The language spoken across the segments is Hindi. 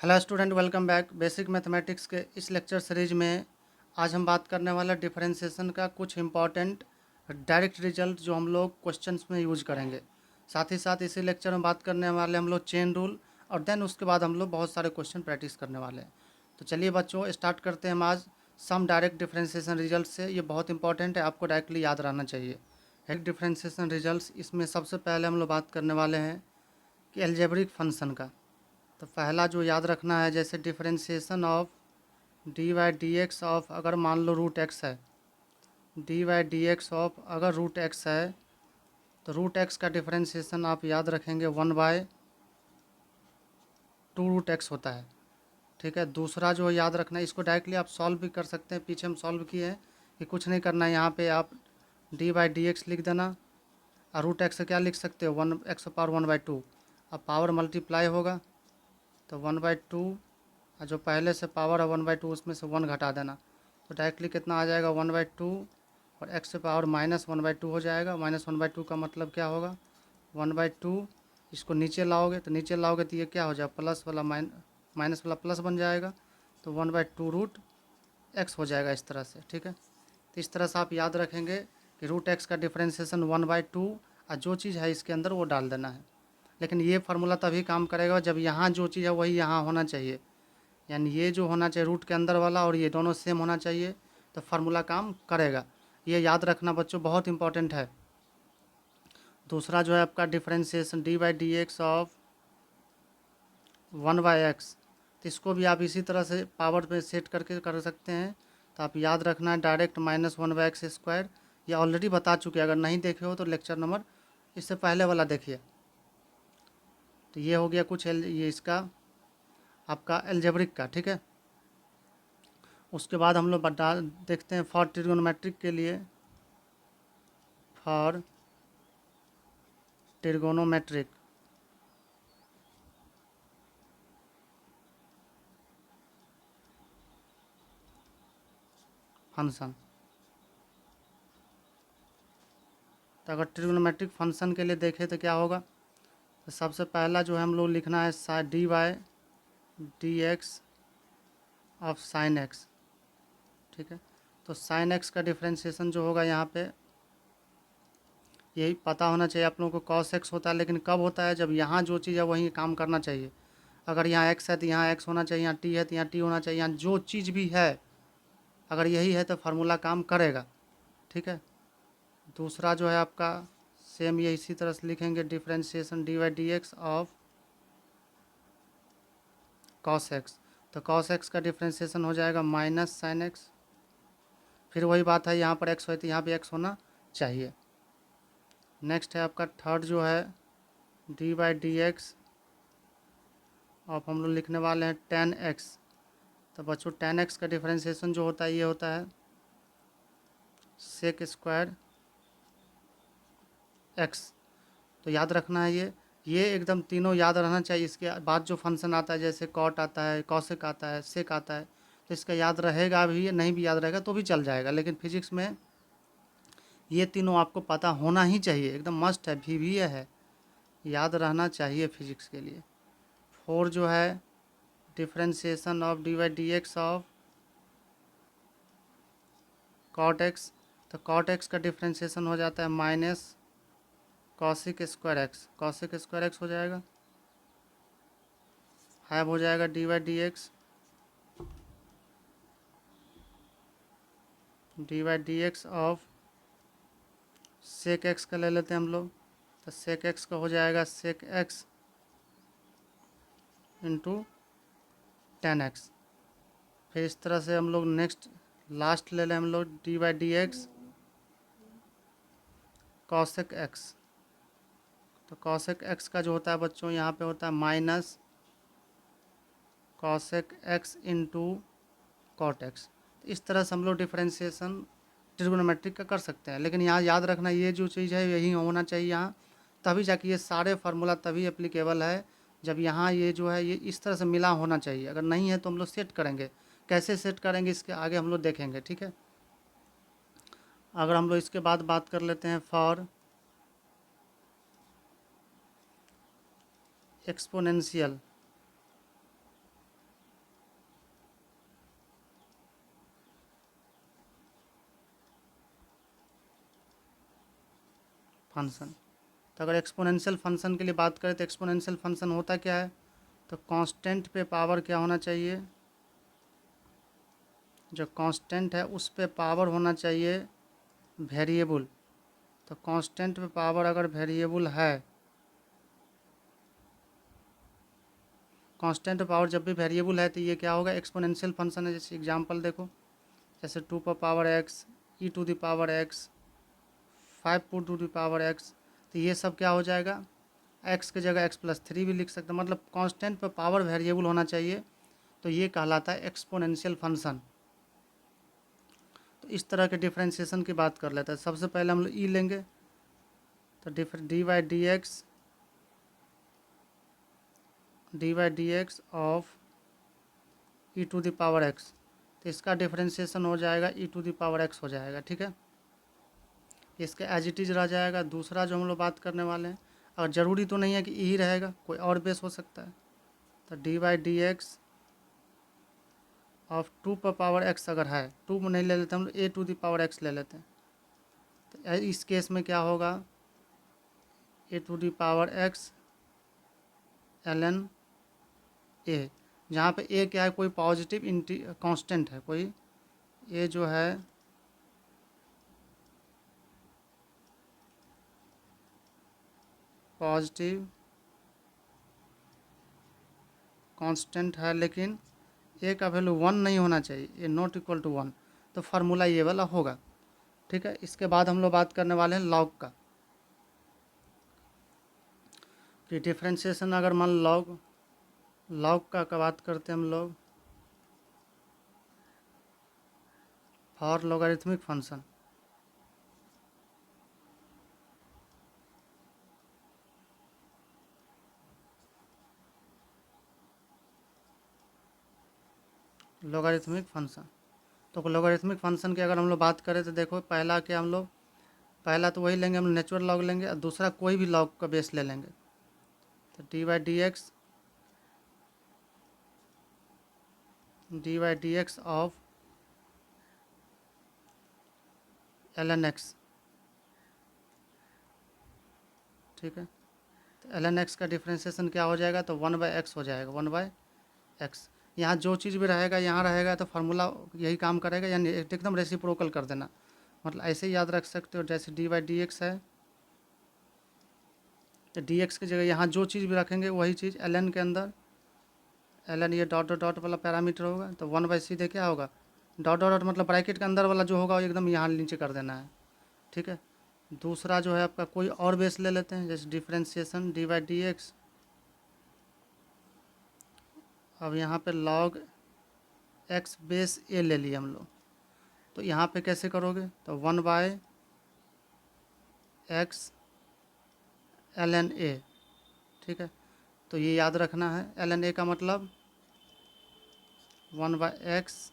Hello student, welcome back. Basic mathematics के इस लेक्चर सीरीज में आज हम बात करने वाले डिफरेंशिएशन का कुछ इंपॉर्टेंट डायरेक्ट रिजल्ट जो हम लोग क्वेश्चंस में यूज करेंगे। साथ ही साथ इसी लेक्चर में बात करने वाले हम लोग चेन रूल, और देन उसके बाद हम लोग बहुत सारे क्वेश्चन प्रैक्टिस करने वाले हैं। तो चलिए बच्चों, स्टार्ट करते हैं हम आज सम डायरेक्ट डिफरेंशिएशन रिजल्ट से। ये बहुत इंपॉर्टेंट है, आपको डायरेक्टली याद रहना चाहिए। एक डिफरेंशिएशन रिजल्ट, इसमें सबसे पहले हम लोग बात करने वाले हैं कि एल्जेब्रिक फंक्शन का। तो पहला जो याद रखना है, जैसे differentiation of d by d x of, अगर मान लो रूट एक्स है, D by d x of अगर रूट एक्स है, तो रूट एक्स का डिफरेंशिएशन आप याद रखेंगे 1/2 रूट एक्स होता है। ठीक है। दूसरा जो याद रखना है, इसको डायरेक्टली आप सॉल्व भी कर सकते हैं, पीछे हम सॉल्व किए हैं कि कुछ नहीं करना है। यहाँ पे आप डी बाई डी एक्स लिख देना, और रूट एक्स से क्या लिख सकते हो, 1x⁻1/2। अब पावर मल्टीप्लाई होगा तो 1/2, और जो पहले से पावर है 1/2 उसमें से 1 घटा देना, तो डायरेक्टली कितना आ जाएगा 1/2, और x से पावर -1/2 हो जाएगा। -1/2 का मतलब क्या होगा, 1/2। इसको नीचे लाओगे तो ये क्या हो जाएगा, प्लस वाला माइनस वाला प्लस बन जाएगा, तो 1/2 रूट एक्स हो जाएगा इस तरह से। ठीक है। तो इस तरह से आप याद रखेंगे कि रूट एक्स का डिफरेंशिएशन 1/2, और जो चीज़ है इसके अंदर वो डाल देना है। लेकिन ये फार्मूला तभी काम करेगा जब यहाँ जो चीज़ है वही यहाँ होना चाहिए, यानी ये जो होना चाहिए रूट के अंदर वाला और ये दोनों सेम होना चाहिए, तो फार्मूला काम करेगा। ये याद रखना बच्चों, बहुत इंपॉर्टेंट है। दूसरा जो है आपका differentiation D by d x of 1/x, तो इसको भी आप इसी तरह से पावर पे सेट करके कर सकते हैं। तो आप याद रखना है डायरेक्ट -1/x²। ये ऑलरेडी बता चुके हैं, अगर नहीं देखे हो तो लेक्चर नंबर इससे पहले वाला देखिए। तो ये हो गया कुछ ये इसका आपका एल्जेब्रिक का। ठीक है। उसके बाद हम लोग बता देखते हैं फॉर ट्रिगोनोमेट्रिक के लिए, फॉर ट्रिगोनोमेट्रिक फंक्शन। तो अगर ट्रिगोनोमेट्रिक फंक्शन के लिए देखें तो क्या होगा, तो सबसे पहला जो है हम लोग लिखना है D by d x of sine x. ठीक है। तो साइन एक्स का डिफ्रेंशिएशन जो होगा यहाँ पे, यही पता होना चाहिए आप लोगों को, कॉस एक्स होता है। लेकिन कब होता है, जब यहाँ जो चीज़ है वही काम करना चाहिए। अगर यहाँ एक्स है तो यहाँ एक्स होना चाहिए, यहाँ टी है तो यहाँ टी होना चाहिए, यहाँ जो चीज़ भी है अगर यही है तो फार्मूला काम करेगा। ठीक है। दूसरा जो है आपका सेम ये इसी तरह से लिखेंगे, differentiation D by d x of cos x. तो कॉस एक्स का डिफ्रेंशिएशन हो जाएगा माइनस साइन एक्स। फिर वही बात है, यहाँ पर एक्स हो तो यहाँ भी एक्स होना चाहिए। नेक्स्ट है आपका थर्ड जो है D by d x of, हम लोग लिखने वाले हैं टेन एक्स। तो बच्चों टेन एक्स का डिफ्रेंशिएशन जो होता है ये होता है सेक स्क्वायर एक्स। तो याद रखना है ये एकदम तीनों याद रहना चाहिए। इसके बाद जो फंक्शन आता है जैसे कॉट आता है, कॉसेक आता है, सेक आता है, तो इसका याद रहेगा भी, नहीं भी याद रहेगा तो भी चल जाएगा। लेकिन फिजिक्स में ये तीनों आपको पता होना ही चाहिए, एकदम मस्ट है, भी है, याद रहना चाहिए फिजिक्स के लिए। फोर जो है differentiation of d by d x of cot x. तो कॉट एक्स का डिफ्रेंशिएशन हो जाता है minus cosec square x. Cosec square x हो जाएगा, हाफ हो जाएगा d by d x of sec x का ले लेते हैं हम लोग। तो सेक एक्स का हो जाएगा sec x into tan x. फिर इस तरह से हम लोग नेक्स्ट लास्ट ले लें हम लोग d by d x cosec x. तो कॉसेक एक्स का जो होता है बच्चों यहाँ पे होता है minus cosec x into cot x. इस तरह से हम लोग डिफ्रेंशिएशन ट्रिगोनोमेट्रिक का कर सकते हैं। लेकिन यहाँ याद रखना ये जो चीज़ है यही होना चाहिए यहाँ, तभी जाके ये सारे फार्मूला तभी एप्लीकेबल है जब यहाँ ये जो है ये इस तरह से मिला होना चाहिए। अगर नहीं है तो हम लोग सेट करेंगे, कैसे सेट करेंगे इसके आगे हम लोग देखेंगे। ठीक है। अगर हम लोग इसके बाद बात कर लेते हैं फॉर एक्सपोनेंशियल फंक्शन। तो अगर एक्सपोनेंशियल फंक्शन के लिए बात करें तो एक्सपोनेंशियल फंक्शन होता क्या है, तो कांस्टेंट पे पावर क्या होना चाहिए, जो कांस्टेंट है उस पे पावर होना चाहिए वेरिएबल। तो कांस्टेंट पे पावर अगर वेरिएबल है, कांस्टेंट पे पावर जब भी वेरिएबल है तो ये क्या होगा, एक्सपोनेंशियल फंक्शन है। जैसे एग्जांपल देखो, जैसे 2 पर power x, e to the power x, 5 to the power x, तो ये सब क्या हो जाएगा, एक्स की जगह x+3 भी लिख सकते हैं। मतलब कांस्टेंट पे पावर वेरिएबल होना चाहिए, तो ये कहलाता है एक्सपोनेंशियल फंक्शन। तो इस तरह के डिफ्रेंशिएशन की बात कर लेते हैं। सबसे पहले हम लोग ई लेंगे, तो dy/dx of e to the power x, तो इसका डिफ्रेंशिएशन हो जाएगा e to the power x हो जाएगा। ठीक है, इसका एज इट इज रह जाएगा। दूसरा जो हम लोग बात करने वाले हैं, और ज़रूरी तो नहीं है कि ई ही रहेगा, कोई और बेस हो सकता है। तो dy/dx ऑफ 2 पर पावर एक्स अगर है, 2 में नहीं ले लेते हम लोग, a to the power x ले लेते हैं। तो इस केस में क्या होगा, a to the power x ln a, जहाँ पे ए क्या है, कोई पॉजिटिव कांस्टेंट है, कोई ए जो है पॉजिटिव कांस्टेंट है, लेकिन ए का वैल्यू 1 नहीं होना चाहिए, ए नॉट इक्वल टू 1, तो फार्मूला ये वाला होगा। ठीक है, इसके बाद हम लोग बात करने वाले हैं लॉग का, कि डिफ्रेंशिएशन अगर मान लॉग का बात करते हैं हम लोग, for logarithmic function. Logarithmic function, तो लॉगरिथमिक फंक्शन की अगर हम लोग बात करें तो देखो, पहला क्या हम लोग, पहला तो वही लेंगे हम लोग, नेचुरल लॉग लेंगे, और दूसरा कोई भी लॉग का बेस ले लेंगे। तो dy/dx ऑफ ln x। ठीक है, तो ln x का डिफ्रेंशिएशन क्या हो जाएगा, तो 1/x हो जाएगा, 1/x। यहाँ जो चीज़ भी रहेगा यहाँ रहेगा, तो फार्मूला यही काम करेगा, यानी एकदम रेसिप्रोकल कर देना। मतलब ऐसे ही याद रख सकते हो, जैसे dy/dx है, तो dx की जगह यहाँ जो चीज़ भी रखेंगे वही चीज़ ln के अंदर, ln ये डॉट डॉट डॉट वाला पैरामीटर होगा, तो 1/सीधे क्या होगा, डॉट डॉट डॉट मतलब ब्रैकेट के अंदर वाला जो होगा वो एकदम यहाँ नीचे कर देना है। ठीक है, दूसरा जो है आपका कोई और बेस ले लेते हैं, जैसे डिफ्रेंशिएशन dy/dx, अब यहाँ पे log x बेस ए ले लिया हम लोग, तो यहाँ पे कैसे करोगे, तो 1/x ln a। ठीक है, तो ये याद रखना है, ln a का मतलब 1/x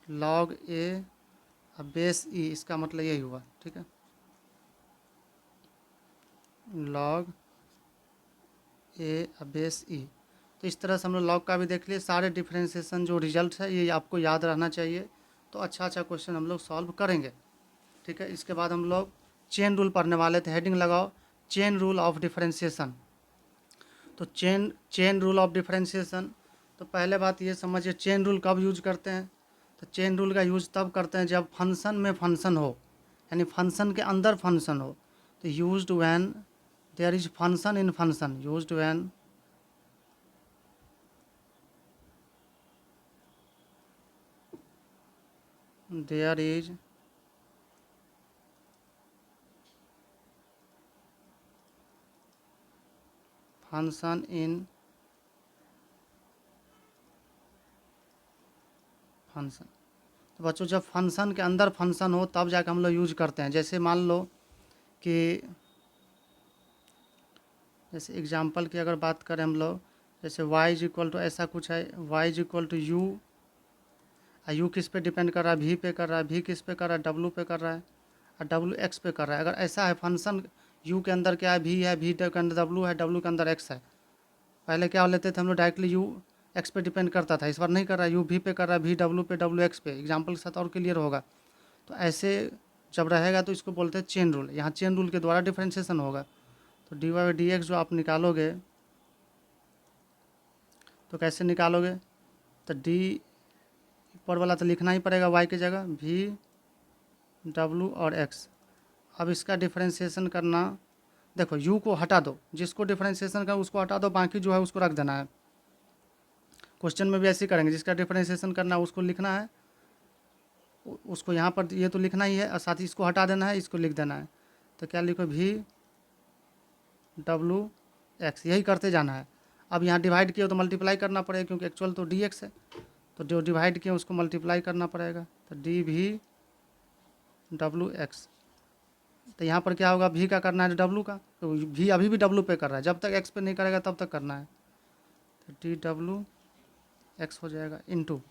log a बेस ई, इसका मतलब यही हुआ। ठीक है, log a बेस ई। तो इस तरह से हम लोग लॉग का भी देख लिए। सारे डिफ्रेंशिएशन जो रिजल्ट है ये आपको याद रहना चाहिए, तो अच्छा क्वेश्चन हम लोग सॉल्व करेंगे। ठीक है, इसके बाद हम लोग चेन रूल पढ़ने वाले थे। हेडिंग लगाओ, चेन रूल ऑफ डिफ्रेंशिएशन। तो चेन रूल ऑफ डिफ्रेंशिएशन, तो पहले बात ये समझिए चेन रूल कब यूज करते हैं, तो चेन रूल का यूज तब करते हैं जब फंक्शन में फंक्शन हो, यानी फंक्शन के अंदर फंक्शन हो। तो used when there is function in function, used when there is function in function. तो बच्चों जब फंक्शन के अंदर फंक्शन हो तब जाकर हम लोग यूज करते हैं। जैसे मान लो कि जैसे एग्जांपल की अगर बात करें हम लोग, जैसे y इज इक्वल टू ऐसा कुछ है, y is equal to u, u किस पे डिपेंड कर रहा है, v पे कर रहा है, v किस पे कर रहा है, w पे कर रहा है, और w x पे कर रहा है। अगर ऐसा है फंक्शन, u के अंदर क्या है, v है, v के अंदर w है, w के अंदर x है। पहले क्या लेते थे हम लोग, डायरेक्टली यू एक्स पे डिपेंड करता था, इस बार नहीं कर रहा है, यू वी पे कर रहा है, वी डब्ल्यू पे, डब्ल्यू एक्स पे। एग्जाम्पल के साथ और क्लियर होगा। तो ऐसे जब रहेगा तो इसको बोलते हैं चेन रूल। यहाँ चेन रूल के द्वारा डिफ्रेंशिएशन होगा। तो d y by d x जो आप निकालोगे तो कैसे निकालोगे, तो डी ऊपर वाला तो लिखना ही पड़ेगा वाई की जगह, वी डब्लू और एक्स। अब इसका डिफ्रेंशिएशन करना, देखो यू को हटा दो, जिसको डिफ्रेंशिएशन करना उसको हटा दो, बाकी जो है उसको रख देना है। क्वेश्चन में भी ऐसे ही करेंगे, जिसका डिफ्रेंशिएशन करना है उसको लिखना है, उसको यहाँ पर ये तो लिखना ही है, और साथ ही इसको हटा देना है, इसको लिख देना है। तो क्या लिखो, वी डब्लू एक्स, यही करते जाना है। अब यहाँ डिवाइड किया तो मल्टीप्लाई करना पड़ेगा, क्योंकि एक्चुअल तो डी एक्स है, तो जो डिवाइड किया उसको मल्टीप्लाई करना पड़ेगा। तो डी वी डब्लू एक्स, तो यहाँ पर क्या होगा, वी का करना है डब्लू का, तो वी अभी भी डब्लू पे कर रहा है, जब तक एक्स पे नहीं करेगा तब तक करना है। तो डी डब्लू एक्स हो जाएगा इनटू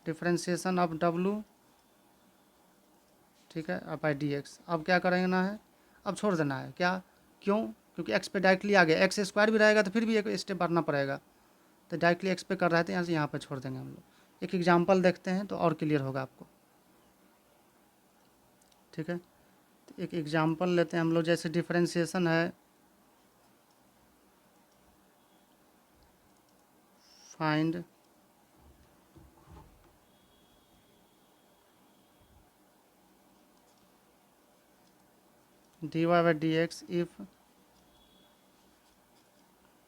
डिफ्रेंशिएशन ऑफ डब्लू, ठीक है, अब बाई डी एक्स। अब क्या करेंगे ना है, अब छोड़ देना है, क्या, क्यों, क्योंकि एक्स पे डायरेक्टली आ गया, एक्स स्क्वायर भी रहेगा तो फिर भी एक स्टेप बढ़ना पड़ेगा, तो डायरेक्टली एक्स पे कर रहे थे, यहाँ से यहाँ पे छोड़ देंगे हम लोग। एक एग्जांपल देखते हैं तो और क्लियर होगा आपको, ठीक है। तो एक एग्जांपल लेते हैं हम लोग, जैसे डिफरेंशिएशन है, find d y by d x if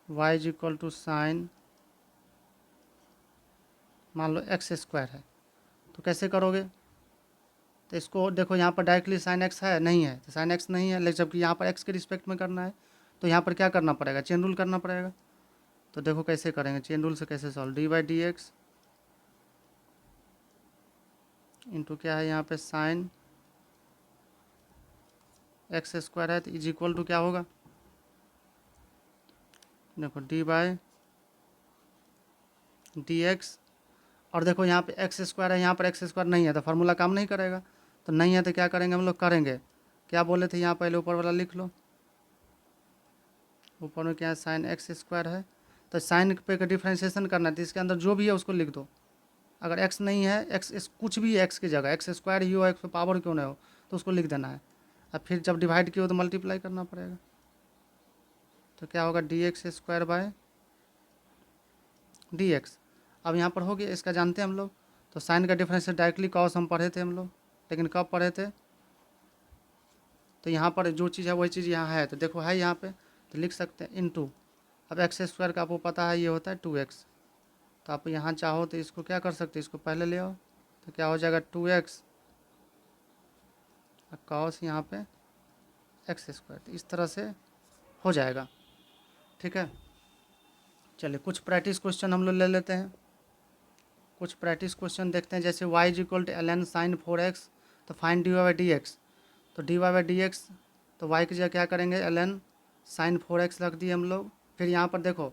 y is equal to sine, मान लो एक्स स्क्वायर है, तो कैसे करोगे, तो इसको देखो यहाँ पर डायरेक्टली साइन एक्स है, नहीं है, तो साइन एक्स नहीं है, लेकिन जबकि यहाँ पर एक्स के रिस्पेक्ट में करना है, तो यहाँ पर क्या करना पड़ेगा, चेन रूल करना पड़ेगा। तो देखो कैसे करेंगे, चेन रूल से कैसे solve, D by d x into क्या है यहाँ पे साइन एक्स स्क्वायर है, तो इज इक्वल टू क्या होगा, देखो डी बाई डी एक्स, और देखो यहाँ पे एक्स स्क्वायर है, यहाँ पर एक्स स्क्वायर नहीं है, तो फार्मूला काम नहीं करेगा, तो नहीं है तो क्या करेंगे हम लोग, करेंगे क्या बोले थे, यहाँ पहले ऊपर वाला लिख लो, ऊपर में क्या है, साइन एक्स स्क्वायर है, तो साइन पे का डिफ्रेंशिएशन करना है, तो इसके अंदर जो भी है उसको लिख दो। अगर एक्स नहीं है, एक्स कुछ भी है एक्स की जगह, एक्स स्क्वायर ही हो, एक्स पे पावर क्यों नहीं हो, तो उसको लिख देना है। अब फिर जब डिवाइड किया हो तो मल्टीप्लाई करना पड़ेगा, तो क्या होगा, D x square by D x. अब यहाँ पर हो गया, इसका जानते हैं हम लोग, तो साइन का डिफरेंस डायरेक्टली कॉस हम पढ़े थे हम लोग, लेकिन कब पढ़े थे, तो यहाँ पर जो चीज़ है वही चीज़ यहाँ है, तो देखो है यहाँ पे, तो लिख सकते हैं इनटू, अब एक्स स्क्वायर का आपको पता है ये होता है 2x, तो आप यहाँ चाहो तो इसको क्या कर सकते हैं, इसको पहले ले आओ, तो क्या हो जाएगा 2x कॉस यहाँ पे एक्स स्क्वायर, तो इस तरह से हो जाएगा, ठीक है। चलिए कुछ प्रैक्टिस क्वेश्चन हम लोग ले लेते हैं, कुछ प्रैक्टिस क्वेश्चन देखते हैं, जैसे y is equal to ln sine 4x, तो fine d y by d x, तो d y by d x, तो y की जगह क्या करेंगे, ln साइन 4x रख दिए हम लोग। फिर यहाँ पर देखो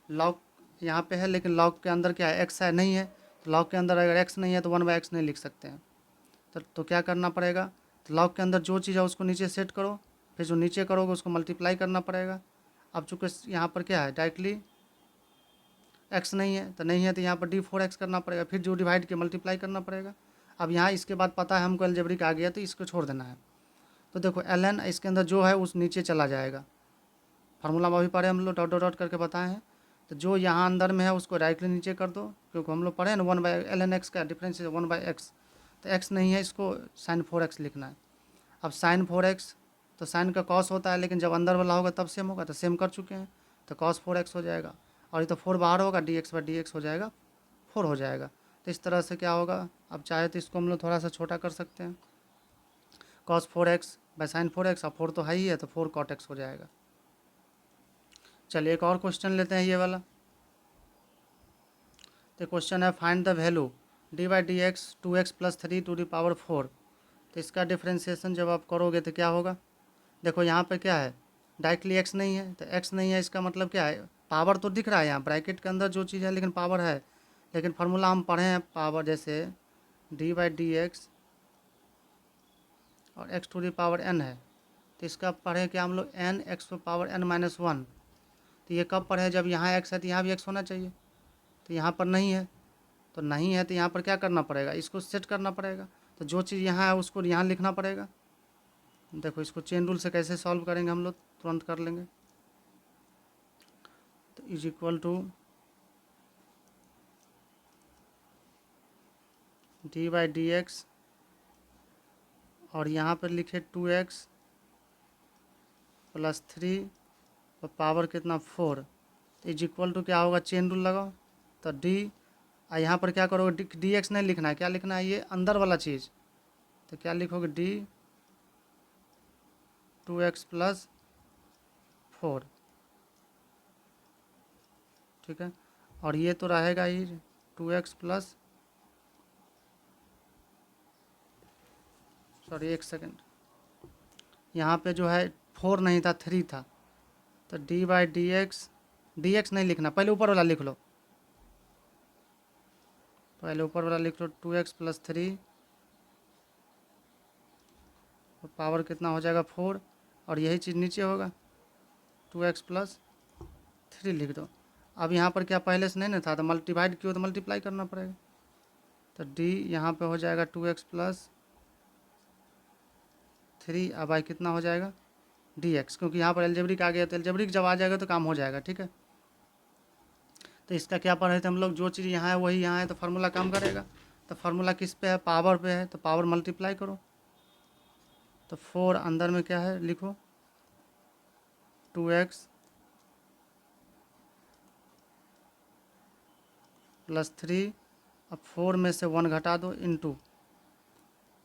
लॉग यहाँ पे है, लेकिन लॉग के अंदर क्या है, x है, नहीं है, तो लॉग के अंदर अगर x नहीं है तो 1/x नहीं लिख सकते हैं, तो क्या करना पड़ेगा, तो लॉग के अंदर जो चीज़ है उसको नीचे सेट करो, फिर जो नीचे करोगे उसको मल्टीप्लाई करना पड़ेगा। अब चूँकि यहाँ पर क्या है, डायरेक्टली एक्स नहीं है, तो नहीं है, तो यहाँ पर d4x करना पड़ेगा, फिर जो डिवाइड के मल्टीप्लाई करना पड़ेगा। अब यहाँ इसके बाद पता है हमको अलजेब्रिक आ गया, तो इसको छोड़ देना है। तो देखो ln इसके अंदर जो है उस नीचे चला जाएगा, फार्मूला में अभी पढ़े हम लोग, डॉट डॉट डॉट करके बताए हैं, तो जो यहाँ अंदर में है उसको डायरेक्टली नीचे कर दो, क्योंकि हम लोग पढ़े ना 1/ln x का डिफरेंस है 1/x, तो x नहीं है, इसको साइन 4x लिखना है। अब साइन 4x तो साइन का कॉस होता है, लेकिन जब अंदर वाला होगा तब सेम होगा, तो सेम कर चुके हैं, तो कॉस 4x हो जाएगा, और ये तो 4 बाहर होगा, dx बाई dx हो जाएगा 4 हो जाएगा। तो इस तरह से क्या होगा, अब चाहे तो इसको हम लोग थोड़ा सा छोटा कर सकते हैं, cos 4x by sine 4x, अब 4 तो है ही है, तो 4 cot x हो जाएगा। चलिए एक और क्वेश्चन लेते हैं, ये वाला, तो क्वेश्चन है find the value d by d x 2x + 3 to the power 4, तो इसका डिफ्रेंशिएशन जब आप करोगे तो क्या होगा, देखो यहाँ पे क्या है, डायरेक्टली एक्स नहीं है, तो एक्स नहीं है इसका मतलब क्या है, पावर तो दिख रहा है यहाँ ब्रैकेट के अंदर जो चीज़ है, लेकिन पावर है, लेकिन फार्मूला हम पढ़े हैं पावर, जैसे डी बाई डी एक्स और x to the power n है, तो इसका पढ़े क्या हम लोग, n x to power n-1, तो ये कब पढ़े, जब यहाँ x है तो यहाँ भी x होना चाहिए, तो यहाँ पर नहीं है, तो नहीं है, तो यहाँ पर क्या करना पड़ेगा, इसको सेट करना पड़ेगा, तो जो चीज़ यहाँ है उसको यहाँ लिखना पड़ेगा। देखो इसको चेन रूल से कैसे सॉल्व करेंगे हम लोग, तुरंत कर लेंगे। तो is equal to d by d x, और यहाँ पर लिखे 2x प्लस 3 और पावर कितना 4, तो इज इक्वल टू क्या होगा, चेन रूल लगाओ। तो डी, यहाँ पर क्या करोगे, डी एक्स नहीं लिखना है, क्या लिखना है, ये अंदर वाला चीज़। तो क्या लिखोगे, डी 2x प्लस 4, ठीक है। और ये तो रहेगा ही 2x प्लस, सॉरी एक सेकेंड, यहाँ पे जो है 4 नहीं था 3 था। तो डी बाई डी एक्स नहीं लिखना, पहले ऊपर वाला लिख लो, पहले ऊपर वाला लिख लो 2x प्लस 3 और पावर कितना हो जाएगा 4, और यही चीज़ नीचे होगा 2x प्लस 3 लिख दो। अब यहाँ पर क्या पहले से नहीं ना था, तो मल्टीप्लाइड किया तो मल्टीप्लाई करना पड़ेगा। तो डी यहाँ पे हो जाएगा 2x प्लस 3, अब आई कितना हो जाएगा dx, क्योंकि यहाँ पर एल्जेब्रिक आ गया, तो एल्जेब्रिक जब आ जाएगा तो काम हो जाएगा, ठीक है। तो इसका क्या पढ़े थे हम लोग, जो चीज़ यहाँ है वही यहाँ है, तो फार्मूला काम करेगा। तो फार्मूला किस पे है, पावर पे है, तो पावर मल्टीप्लाई करो। तो 4 अंदर में क्या है लिखो 2x प्लस 3, अब 4 में से 1 घटा दो इनटू,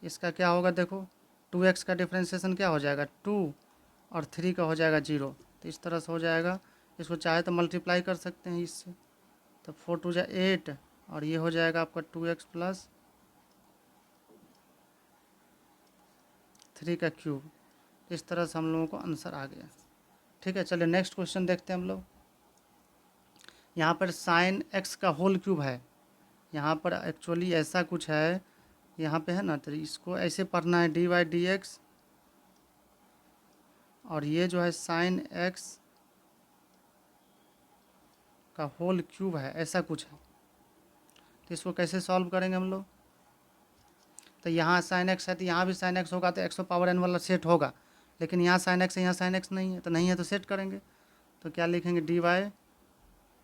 इसका क्या होगा देखो, 2x का डिफ्रेंशिएशन क्या हो जाएगा 2 और 3 का हो जाएगा 0, तो इस तरह से हो जाएगा। इसको चाहे तो मल्टीप्लाई कर सकते हैं इससे, तो 4 2 जा 8, और ये हो जाएगा आपका 2x प्लस 3 का क्यूब। इस तरह से हम लोगों को आंसर आ गया, ठीक है। चलिए नेक्स्ट क्वेश्चन देखते हैं हम लोग। यहाँ पर साइन x का होल क्यूब है, यहाँ पर एक्चुअली ऐसा कुछ है, यहाँ पे है ना, तो इसको ऐसे पढ़ना है डी बाई डी एक्स, और ये जो है साइन x का होल क्यूब है, ऐसा कुछ है। तो इसको कैसे सॉल्व करेंगे हम लोग, तो यहाँ साइन एक्स है तो यहाँ भी साइन एक्स होगा, तो एक्स पावर एन वाला सेट होगा, लेकिन यहाँ साइन एक्स है यहाँ साइन एक्स नहीं है, तो नहीं है तो सेट करेंगे। तो क्या लिखेंगे, डी वाई,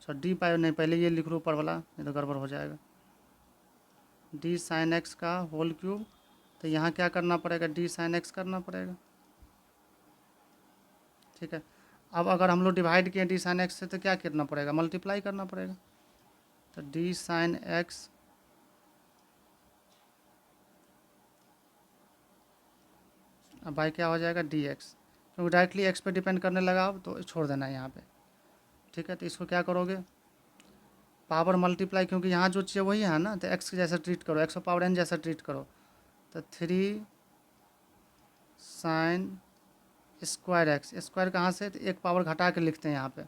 सॉरी डी पाई नहीं, पहले ये लिख लो ऊपर वाला, नहीं तो गड़बड़ हो जाएगा, डी साइन एक्स का होल क्यूब। तो यहाँ क्या करना पड़ेगा, डी साइन एक्स करना पड़ेगा, ठीक है। अब अगर हम लोग डिवाइड किए डी साइन एक्स से, तो क्या करना पड़ेगा, मल्टीप्लाई करना पड़ेगा। तो डी साइन एक्स अब भाई क्या हो जाएगा डी एक्स, क्योंकि डायरेक्टली एक्स पे डिपेंड करने लगा, अब तो छोड़ देना है यहाँ पे, ठीक है। तो इसको क्या करोगे, पावर मल्टीप्लाई, क्योंकि यहाँ जो चीज़ वही है ना, तो एक्स जैसा ट्रीट करो, एक्स पावर एन जैसा ट्रीट करो। तो 3 साइन स्क्वायर एक्स, स्क्वायर कहाँ से, तो एक पावर घटा के लिखते हैं, यहाँ पे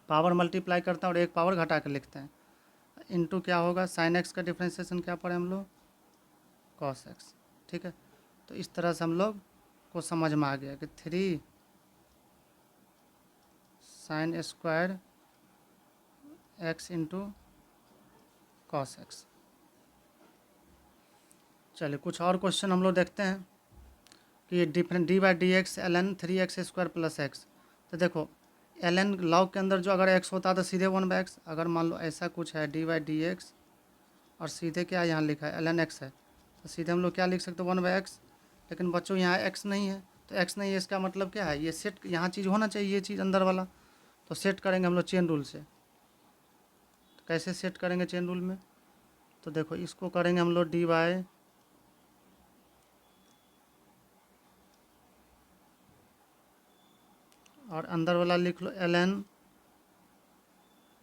पावर मल्टीप्लाई करते हैं और एक पावर घटा के लिखते हैं, इनटू क्या होगा, साइन एक्स का डिफ्रेंशिएशन क्या पढ़े हम लोग, कॉस एक्स, ठीक है। तो इस तरह से हम लोग को समझ में आ गया कि 3 sine square x into cos x. चलिए कुछ और क्वेश्चन हम लोग देखते हैं कि different d by d x l n 3x square plus x. तो देखो एल एन लॉग के अंदर जो अगर एक्स होता तो सीधे 1/x, अगर मान लो ऐसा कुछ है डी बाई डी एक्स और सीधे क्या यहाँ लिखा है एल एन एक्स है, तो सीधे हम लोग क्या लिख सकते हैं 1/x। लेकिन बच्चों यहाँ x नहीं है, तो x नहीं है, इसका मतलब क्या है, ये सेट यहाँ चीज़ होना चाहिए, ये चीज़ अंदर वाला, तो सेट करेंगे हम लोग चेन रूल से। तो कैसे सेट करेंगे चेन रूल में, तो देखो इसको करेंगे हम लोग डी बाई और अंदर वाला लिख लो ln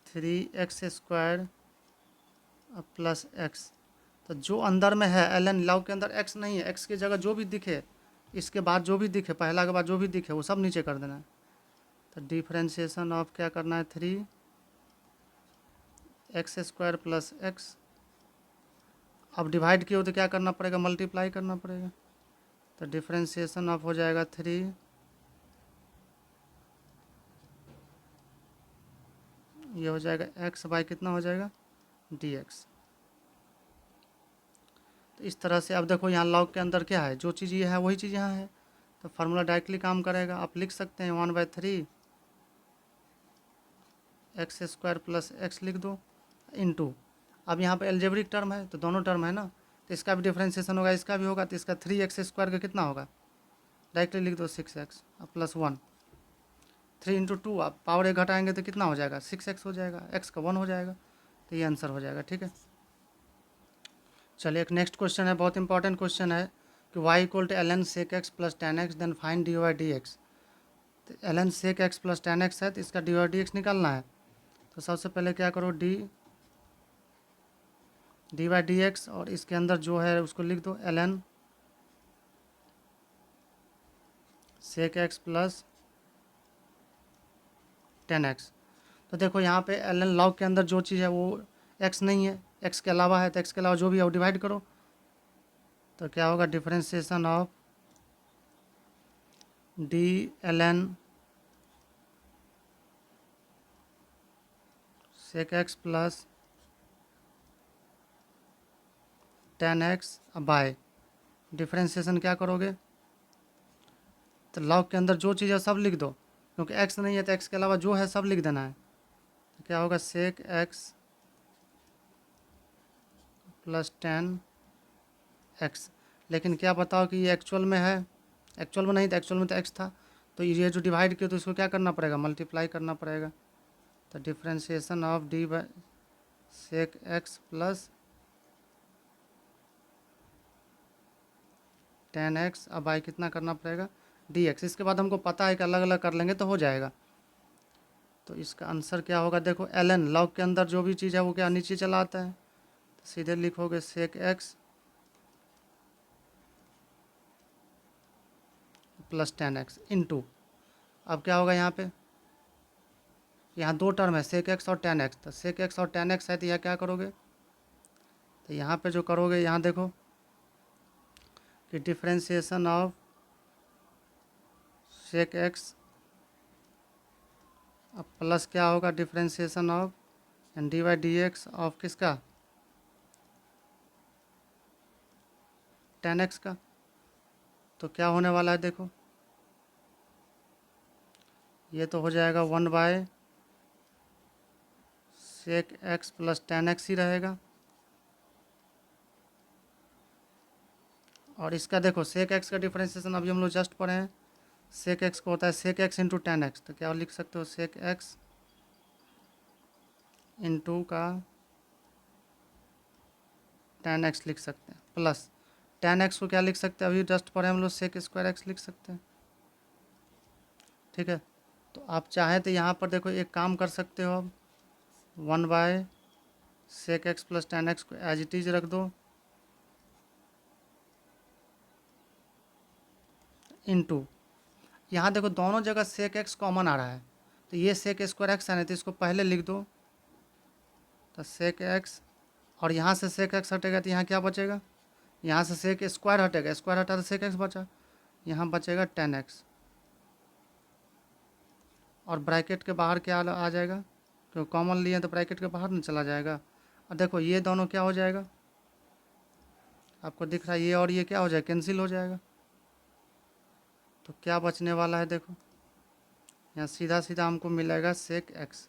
3x square plus x. तो जो अंदर में है ln लॉग के अंदर x नहीं है, x की जगह जो भी दिखे, इसके बाद जो भी दिखे, पहला के बाद जो भी दिखे वो सब नीचे कर देना है। तो डिफ्रेंशिएशन ऑफ क्या करना है 3x स्क्वायर प्लस एक्स। अब डिवाइड किए हो तो क्या करना पड़ेगा, मल्टीप्लाई करना पड़ेगा। तो डिफ्रेंशिएशन ऑफ हो जाएगा 3 ये हो जाएगा x बाई कितना हो जाएगा dx। तो इस तरह से अब देखो यहाँ लॉग के अंदर क्या है, जो चीज़ ये है वही चीज़ यहाँ है, तो फार्मूला डायरेक्टली काम करेगा। आप लिख सकते हैं 1/3 एक्स स्क्वायर प्लस एक्स लिख दो इंटू, अब यहाँ पे एल्जेब्रिक टर्म है तो दोनों टर्म है ना, तो इसका भी डिफ्रेंशिएशन होगा, इसका भी होगा, तो इसका 3x² का कितना होगा, डायरेक्टली लिख दो 6x प्लस 1, 3 × 2, आप पावर 1 घटाएंगे तो कितना हो जाएगा, 6x हो जाएगा, x का 1 हो जाएगा, तो ये आंसर हो जाएगा। ठीक है, चलिए एक नेक्स्ट क्वेश्चन है, बहुत इंपॉर्टेंट क्वेश्चन है कि y = ln sec x plus tan x then find dy/dx। तो ln sec x plus tan x है, तो इसका dy/dx निकालना है। तो सबसे पहले क्या करो, dy/dx, और इसके अंदर जो है उसको लिख दो ln sec x plus tan x। तो देखो यहाँ पे ln log के अंदर जो चीज़ है वो x नहीं है, x के अलावा है, तो x के अलावा जो भी है वो डिवाइड करो, तो क्या होगा, differentiation of d ln sec x plus tan x by differentiation क्या करोगे, तो लॉग के अंदर जो चीज़ है सब लिख दो, क्योंकि x नहीं है तो x के अलावा जो है सब लिख देना है। तो क्या होगा, sec x plus tan x। लेकिन क्या बताओ कि ये एक्चुअल में है, एक्चुअल में नहीं था, एक्चुअल में तो x था, तो ये जो डिवाइड किया तो इसको क्या करना पड़ेगा, मल्टीप्लाई करना पड़ेगा। तो differentiation of dy/sec x plus tan x, अब बाई कितना करना पड़ेगा, dx। इसके बाद हमको पता है कि अलग अलग कर लेंगे तो हो जाएगा। तो इसका आंसर क्या होगा, देखो ln लॉग के अंदर जो भी चीज़ है वो क्या नीचे चला आता है, तो सीधे लिखोगे sec x plus tan x into, अब क्या होगा यहाँ पे, यहाँ दो टर्म है sec x और tan x, तो sec x और tan x है, तो यह क्या करोगे, तो यहाँ पे जो करोगे, यहाँ देखो कि डिफ्रेंशिएशन ऑफ sec x, अब प्लस क्या होगा, डिफ्रेंशिएशन ऑफ dy/dx ऑफ किसका, tan x का। तो क्या होने वाला है, देखो ये तो हो जाएगा 1/sec x plus tan x ही रहेगा, और इसका देखो sec x का डिफ्रेंशिएशन अभी हम लोग जस्ट पढ़े हैं, sec x को होता है sec x into tan x, तो क्या लिख सकते हो, sec x इंटू का tan x लिख सकते हैं, प्लस tan x को क्या लिख सकते हैं, अभी जस्ट पढ़े हम लोग sec² x लिख सकते हैं। ठीक है, तो आप चाहें तो यहाँ पर देखो एक काम कर सकते हो, अब 1/sec x plus tan x को एज इट इज रख दो, इंटू यहाँ देखो दोनों जगह sec x कॉमन आ रहा है, तो ये sec² x है ना, तो इसको पहले लिख दो, तो sec x, और यहाँ से sec x हटेगा तो यहाँ क्या बचेगा, यहाँ से sec² हटेगा, स्क्वायर हटा तो sec x बचा, यहाँ बचेगा tan x, और ब्रैकेट के बाहर क्या आ जाएगा, क्योंकि कॉमन लिए तो ब्रैकेट के बाहर नहीं चला जाएगा। और देखो ये दोनों क्या हो जाएगा, आपको दिख रहा है, ये और ये क्या हो जाएगा, कैंसिल हो जाएगा। तो क्या बचने वाला है, देखो यहाँ सीधा सीधा हमको मिलेगा sec x,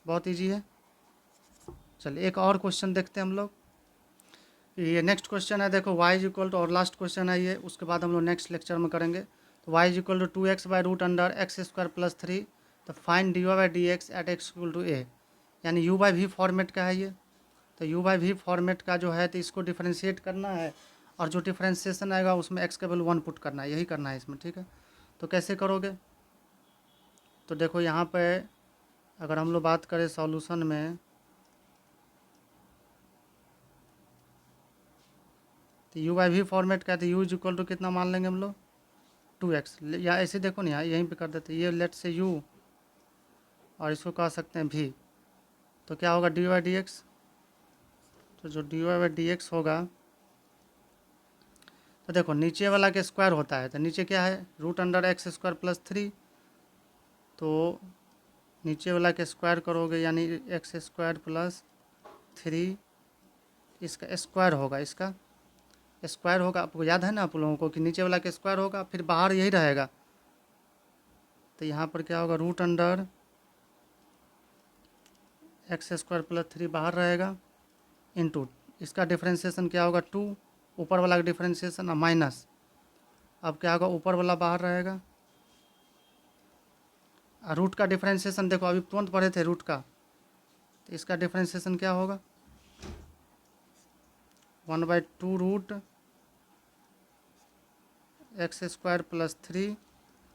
बहुत इजी है। चलिए एक और क्वेश्चन देखते हैं हम लोग, ये नेक्स्ट क्वेश्चन है, देखो y और लास्ट क्वेश्चन है ये, उसके बाद हम लोग नेक्स्ट लेक्चर में करेंगे। तो y = 2x/√x² प्लस 3, तो find dy/dx eight x = a, यानी u/v फॉर्मेट का है ये। तो u/v फॉर्मेट का जो है तो इसको डिफ्रेंशिएट करना है, और जो डिफ्रेंशिएशन आएगा उसमें x का वैल्यू 1 पुट करना है, यही करना है इसमें। ठीक है, तो कैसे करोगे, तो देखो यहाँ पे अगर हम लोग बात करें सॉल्यूशन में, तो u/v फॉर्मेट का है, तो u = कितना मान लेंगे हम लोग, 2x, या ऐसे देखो ना, यहाँ यहीं पे कर देते, ये लेट से u और इसको कह सकते हैं v, तो क्या होगा dy/dx, तो जो dy/dx होगा, तो देखो नीचे वाला के स्क्वायर होता है, तो नीचे क्या है, √x² प्लस 3, तो नीचे वाला के स्क्वायर करोगे यानी x² प्लस 3, इसका स्क्वायर होगा इसका, स्क्वायर होगा, आपको याद है ना आप लोगों को कि नीचे वाला का स्क्वायर होगा फिर बाहर यही रहेगा, तो यहाँ पर क्या होगा root under x square plus 3 बाहर रहेगा इंटू इसका डिफ्रेंशिएशन क्या होगा 2, ऊपर वाला का डिफ्रेंशिएशन माइनस, अब क्या होगा ऊपर वाला बाहर रहेगा, और रूट का डिफ्रेंशिएशन देखो अभी तुरंत पढ़े थे रूट का, तो इसका डिफ्रेंशिएशन क्या होगा 1/2 रूट एक्स स्क्वायर प्लस 3।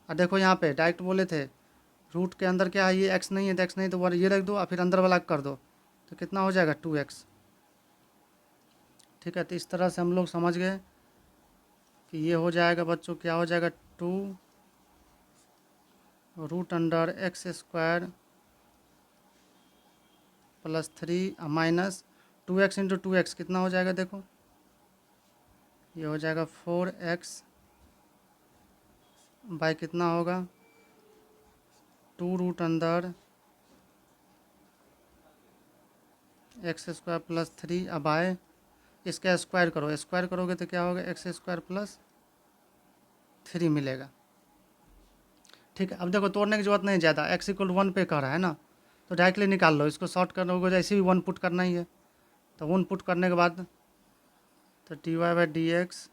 और देखो यहाँ पे डायरेक्ट बोले थे रूट के अंदर क्या है, ये एक्स नहीं है तो एक्स नहीं तो ये रख दो और फिर अंदर वाला कर दो, तो कितना हो जाएगा 2x। ठीक है, तो इस तरह से हम लोग समझ गए कि ये हो जाएगा बच्चों, क्या हो जाएगा 2 root under x square plus 3 minus 2x into 2x कितना हो जाएगा, देखो ये हो जाएगा 4x बाय कितना होगा 2 रूट अंदर एक्स स्क्वायर प्लस 3 अब बाय इसका स्क्वायर करो, स्क्वायर करोगे तो क्या होगा एक्स स्क्वायर प्लस 3 मिलेगा। ठीक है, अब देखो तोड़ने की जरूरत नहीं ज़्यादा, x इक्वल 1 पे कह रहा है ना, तो डायरेक्टली निकाल लो, इसको शॉर्ट करोगे ऐसे भी 1 पुट करना ही है, तो 1 पुट करने के बाद तो dy/dx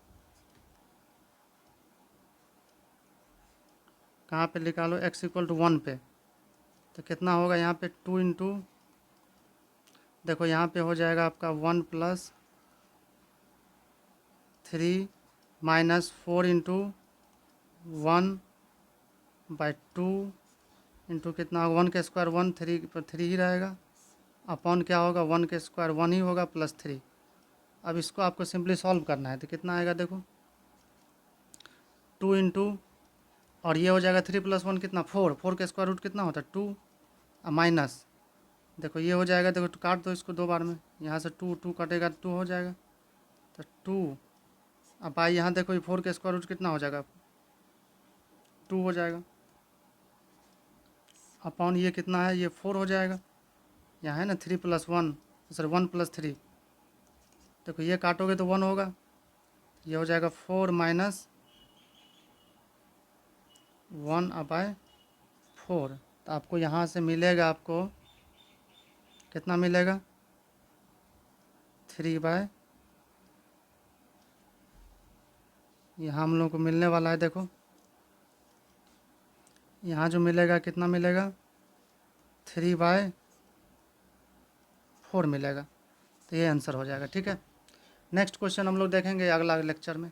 कहाँ पे निकालो x इक्वल टू 1 पे, तो कितना होगा यहाँ पे 2 इंटू देखो यहाँ पे हो जाएगा आपका 1 प्लस 3 माइनस 4 इंटू 1/2 इंटू कितना होगा 1 के स्क्वायर 1 3 पर 3 ही रहेगा, अपॉन क्या होगा 1 के स्क्वायर 1 ही होगा प्लस 3। अब इसको आपको सिंपली सॉल्व करना है, तो कितना आएगा देखो 2 इंटू और ये हो जाएगा 3 प्लस 1 कितना 4, 4 का स्क्वायर रूट कितना होता है 2 माइनस देखो ये हो जाएगा, देखो काट दो इसको 2 बार में, यहाँ से 2 2 कटेगा 2 हो जाएगा, तो 2 अब आई यहाँ देखो ये 4 का स्क्वायर रूट कितना हो जाएगा 2 हो जाएगा, अपॉन ये कितना है ये 4 हो जाएगा, यहाँ है ना 3 प्लस 1 सॉरी 1 प्लस 3, देखो ये काटोगे तो 1 होगा, ये हो जाएगा 4 माइनस 1/4, तो आपको यहाँ से मिलेगा आपको कितना मिलेगा 3/, यहाँ हम लोग को मिलने वाला है देखो यहाँ जो मिलेगा कितना मिलेगा 3/4 मिलेगा, तो ये आंसर हो जाएगा। ठीक है, नेक्स्ट क्वेश्चन हम लोग देखेंगे अगला लेक्चर में।